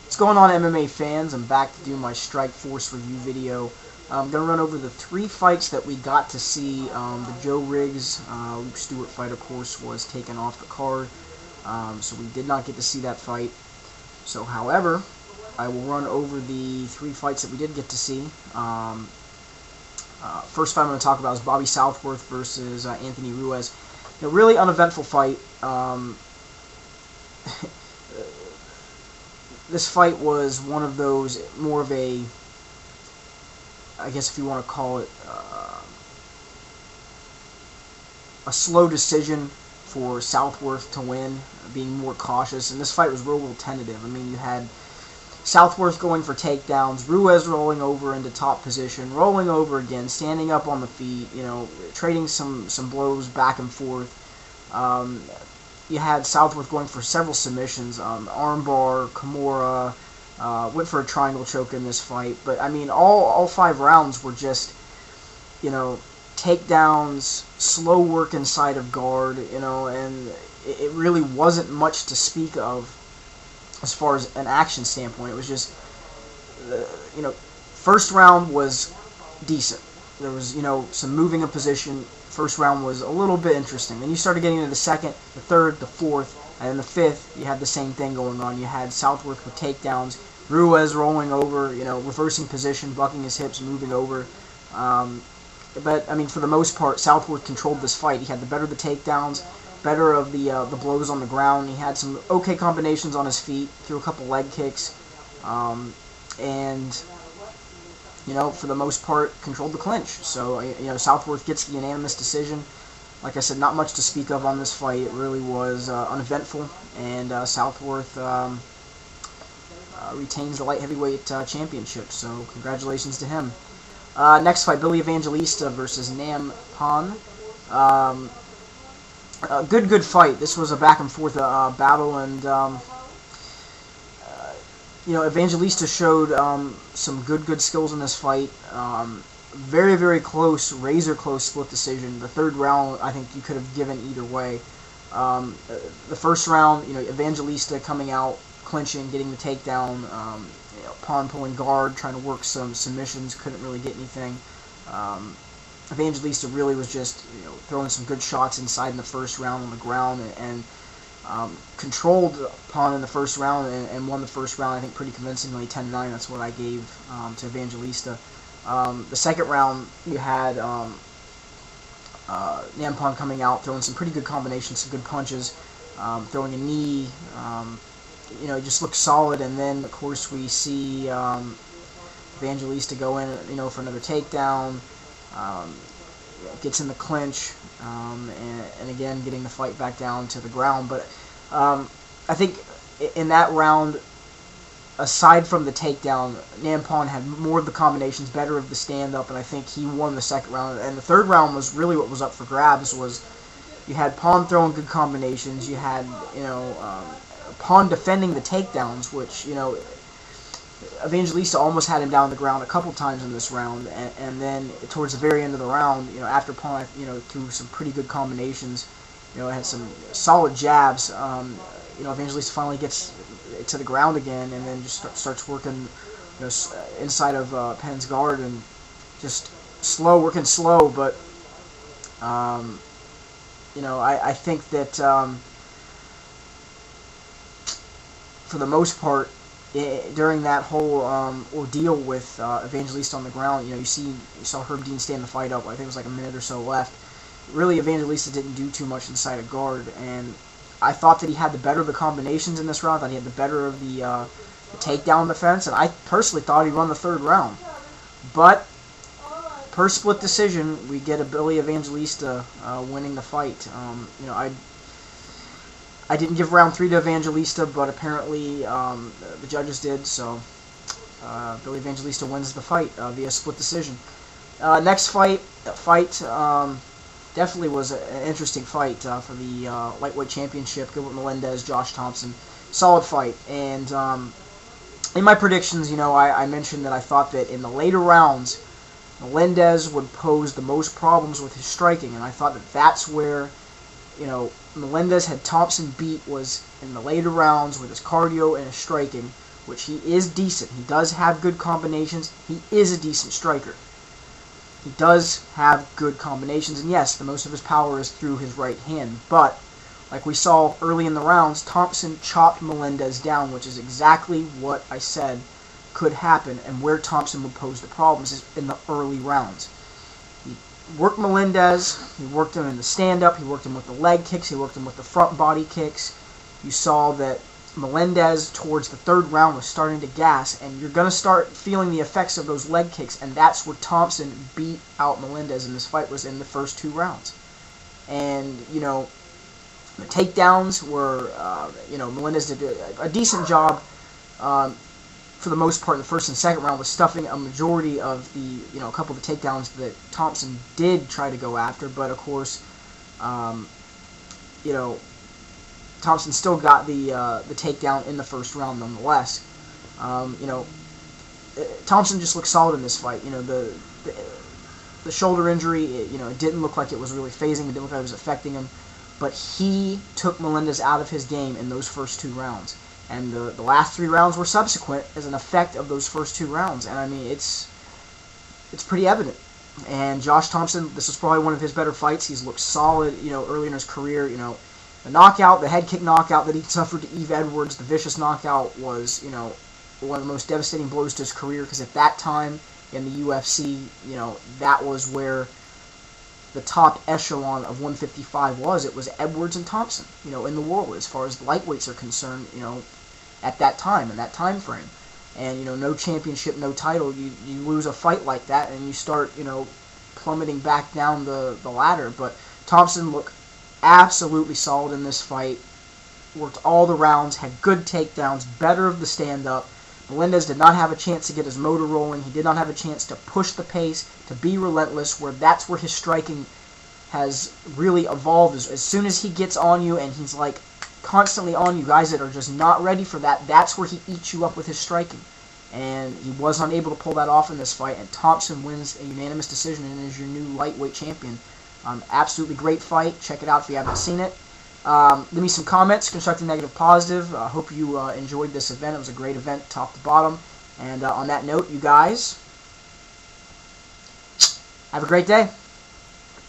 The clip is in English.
What's going on, MMA fans? I'm back to do my Strikeforce review video. I'm going to run over the 3 fights that we got to see. The Joe Riggs, Luke Stewart fight, of course, was taken off the card, so we did not get to see that fight. So, however, I will run over the 3 fights that we did get to see. First fight I'm going to talk about is Bobby Southworth versus Anthony Ruiz. A really uneventful fight. This fight was one of those, more of a, I guess if you want to call it, a slow decision for Southworth to win, being more cautious. And this fight was real tentative. I mean, you had Southworth going for takedowns, Ruiz rolling over into top position, rolling over again, standing up on the feet, you know, trading some blows back and forth. You had Southworth going for several submissions, armbar, Kimura, went for a triangle choke in this fight. But, I mean, all 5 rounds were just, you know, takedowns, slow work inside of guard, you know, and it really wasn't much to speak of as far as an action standpoint. It was just, you know, first round was decent. There was, you know, some moving of position. First round was a little bit interesting. Then you started getting into the second, the third, the fourth, and then the fifth, you had the same thing going on. You had Southworth with takedowns, Ruiz rolling over, you know, reversing position, bucking his hips, moving over. But, I mean, for the most part, Southworth controlled this fight. He had the better of the takedowns, better of the blows on the ground. He had some okay combinations on his feet, threw a couple leg kicks, and, you know, for the most part, controlled the clinch. So, you know, Southworth gets the unanimous decision. Like I said, not much to speak of on this fight. It really was uneventful, and Southworth retains the light heavyweight championship. So, congratulations to him. Next fight, Billy Evangelista versus Nam Pan. Good fight. This was a back and forth battle, and you know, Evangelista showed some good skills in this fight. Very close, razor close split decision. The third round, I think you could have given either way. The first round, you know, Evangelista coming out, clinching, getting the takedown. You know, Pan pulling guard, trying to work some submissions, couldn't really get anything. Evangelista really was just, you know, throwing some good shots inside in the first round on the ground, and controlled Pan in the first round and won the first round, I think, pretty convincingly, 10-9. That's what I gave to Evangelista. The second round, you had Nam Pan coming out, throwing some pretty good combinations, some good punches, throwing a knee. You know, he just looked solid, and then, of course, we see Evangelista go in, you know, for another takedown. Gets in the clinch, and again getting the fight back down to the ground. But I think in that round, aside from the takedown, Nam Pan had more of the combinations, better of the stand-up, and I think he won the second round. And the third round was really what was up for grabs. Was you had Pan throwing good combinations, you had, you know, Pan defending the takedowns, which, you know, Evangelista almost had him down on the ground a couple times in this round, and then towards the very end of the round, you know, after Pan, you know, threw some pretty good combinations, you know, had some solid jabs. You know, Evangelista finally gets to the ground again, and then just starts working, you know, inside of Pan's guard, and just working slow. But you know, I think that for the most part, during that whole ordeal with Evangelista on the ground, you know, you saw Herb Dean stand the fight up. I think it was like a minute or so left. Really, Evangelista didn't do too much inside of guard, and I thought that he had the better of the combinations in this round. I thought he had the better of the takedown defense, and I personally thought he'd run the third round. But per split decision, we get a Billy Evangelista winning the fight. You know, I didn't give round 3 to Evangelista, but apparently the judges did, so Billy Evangelista wins the fight via split decision. Next fight definitely was an interesting fight for the lightweight championship. Gilbert Melendez, Josh Thomson, solid fight. And in my predictions, you know, I mentioned that I thought that in the later rounds, Melendez would pose the most problems with his striking, and I thought that that's where Melendez had Thomson beat was in the later rounds with his cardio and his striking, which he is decent. He does have good combinations. He is a decent striker. He does have good combinations, and yes, the most of his power is through his right hand. But, like we saw early in the rounds, Thomson chopped Melendez down, which is exactly what I said could happen, and where Thomson would pose the problems is in the early rounds. He worked Melendez, he worked him in the stand-up, he worked him with the leg kicks, he worked him with the front body kicks. You saw that Melendez, towards the third round, was starting to gas, and you're going to start feeling the effects of those leg kicks, and that's where Thomson beat out Melendez in this fight, was in the first 2 rounds. And, the takedowns were, Melendez did a decent job, for the most part, in the first and second round, was stuffing a majority of the, a couple of the takedowns that Thomson did try to go after, but, of course, Thomson still got the takedown in the first round nonetheless. Thomson just looked solid in this fight. The shoulder injury, it didn't look like it was really phasing. It didn't look like it was affecting him. But he took Melendez out of his game in those first 2 rounds. And the last 3 rounds were subsequent as an effect of those first 2 rounds. And, I mean, it's pretty evident. And Josh Thomson, this was probably one of his better fights. He's looked solid, early in his career, The knockout, the head kick knockout that he suffered to Eve Edwards, the vicious knockout, was, one of the most devastating blows to his career, because at that time in the UFC, that was where the top echelon of 155 was. It was Edwards and Thomson, in the world, as far as the lightweights are concerned, at that time, in that time frame. And, no championship, no title, you lose a fight like that, and you start, plummeting back down the ladder. But Thomson looked absolutely solid in this fight, worked all the rounds, had good takedowns, better of the stand-up. Melendez did not have a chance to get his motor rolling. He did not have a chance to push the pace, to be relentless, that's where his striking has really evolved. As soon as he gets on you and he's like constantly on you, guys that are just not ready for that, that's where he eats you up with his striking. And he was unable to pull that off in this fight, and Thomson wins a unanimous decision and is your new lightweight champion. Absolutely great fight. Check it out if you haven't seen it. Leave me some comments, constructive, negative, positive. Hope you enjoyed this event. It was a great event, top to bottom. And on that note, you guys, have a great day.